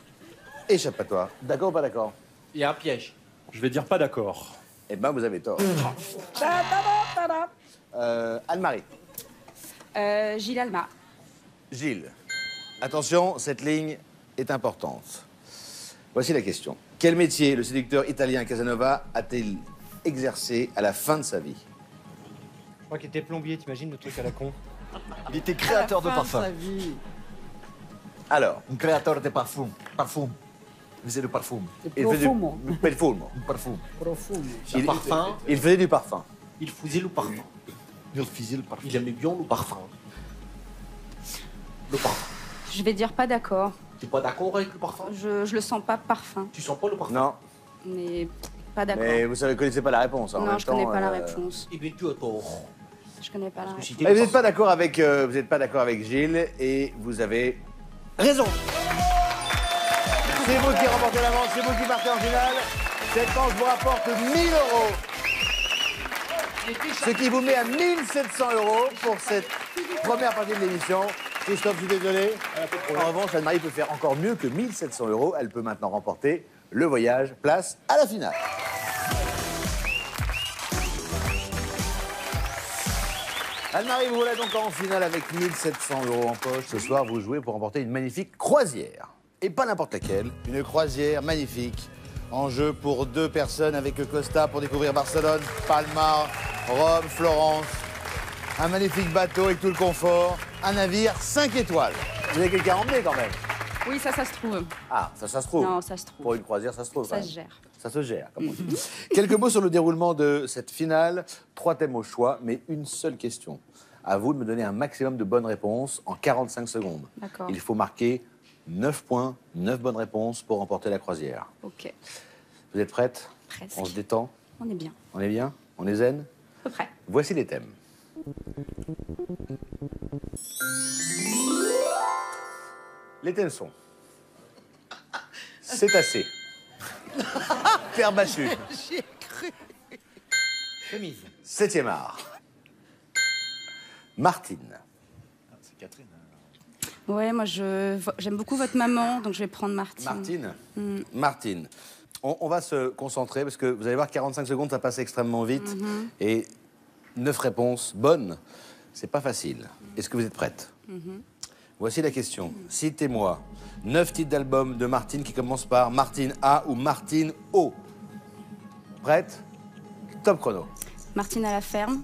Échappatoire. D'accord ou pas d'accord? Il y a un piège. Je vais dire pas d'accord. Eh ben, vous avez tort. Anne-Marie. Gilles Alma. Gilles. Attention, cette ligne est importante. Voici la question. Quel métier le séducteur italien Casanova a-t-il exercé à la fin de sa vie? Je crois qu'il était plombier, t'imagines le truc à la con. Il était créateur de parfum. Alors, Un créateur de parfum. faisait du parfum. Il faisait du perfume. Parfum. Il faisait du parfum. Il faisait le parfum. Il faisait le parfum. Il aimait bien le parfum. Le parfum. Je vais dire pas d'accord. T'es pas d'accord avec le parfum? Je le sens pas parfum. Tu sens pas le parfum? Non. Mais pas d'accord. Mais vous ne connaissez pas la réponse. En Non, même je connais temps, pas la réponse. Eh bien, tu as tort. Je connais pas la réponse. Vous n'êtes pas d'accord avec, Gilles et vous avez raison. C'est vous qui remportez la manche, c'est vous qui partez en finale. Cette manche vous rapporte 1 000 €. Ce qui vous met à 1 700 € pour cette première partie de l'émission. Christophe, je suis désolé. En revanche, Anne-Marie peut faire encore mieux que 1 700 €. Elle peut maintenant remporter le voyage. Place à la finale. Anne-Marie, vous voilà donc en finale avec 1 700 € en poche. Ce soir, vous jouez pour remporter une magnifique croisière. Et pas n'importe laquelle. Une croisière magnifique. En jeu pour 2 personnes avec Costa pour découvrir Barcelone, Palma, Rome, Florence. Un magnifique bateau avec tout le confort. Un navire 5 étoiles. Vous avez quelqu'un à emmener quand même? Oui, ça se trouve. Ah, ça se trouve. Non, ça se trouve. Pour une croisière, ça se trouve. Ça quand se même. gère. Ça se gère, comme on dit. Quelques mots sur le déroulement de cette finale. 3 thèmes au choix, mais une seule question. À vous de me donner un maximum de bonnes réponses en 45 secondes. D'accord. Il faut marquer 9 points, 9 bonnes réponses pour remporter la croisière. Ok. Vous êtes prête? Presque. On se détend? On est bien. On est bien? On est zen? À peu près. Voici les thèmes. Les thèmes sont cétacé, terre battue, J'y ai cru. Chemise. 7e art, Martine. C'est Catherine. Ouais, moi j'aime beaucoup votre maman, donc je vais prendre Martine. Martine. Mm. Martine. On va se concentrer parce que vous allez voir, 45 secondes, ça passe extrêmement vite. Mhm. Et 9 réponses bonnes, c'est pas facile. Est-ce que vous êtes prête? Mhm. Voici la question. Citez-moi 9 titres d'albums de Martine qui commencent par Martine A ou Martine O. Prête? Top chrono. Martine à la ferme.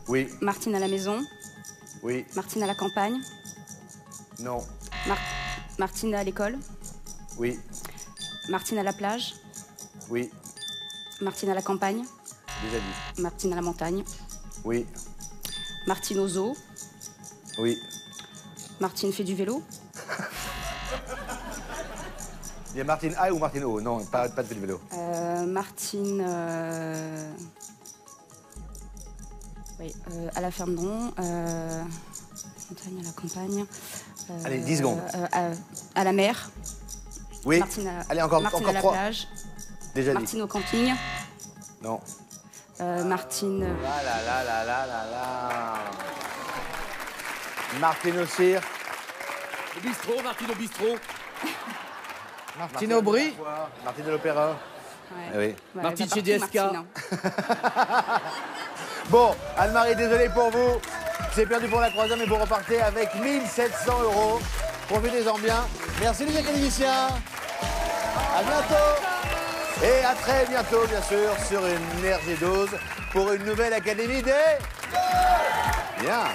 Oui. Martine à la maison. Oui. Martine à la campagne. Non. Martine à l'école. Oui. Martine à la plage. Oui. Martine à la campagne. Déjà dit. Martine à la montagne. Oui. Martine au zoo. Oui. Martine fait du vélo. Il y a Martine A ou Martine O? Non, pas de vélo. Martine... Oui, à la ferme non. Montagne à la campagne. Allez, 10 secondes. À la mer. Oui. Martine à, Allez, encore Martine à la 3. plage. Déjà Martine dit. au camping. Non. Martine... Ah là là là là là là. Martine au cirque. Le bistrot, Martine au bistrot. Martine Aubry. Martine de l'Opéra. Ouais. Ah oui. Ouais, Martine va chez partout, DSK. Martine, hein. Bon, Anne-Marie, désolé pour vous. C'est perdu pour la croisière, mais vous repartez avec 1 700 €. Profitez-en bien. Merci les académiciens. À bientôt. Et à très bientôt, bien sûr, sur une RG12 pour une nouvelle Académie des... Bien.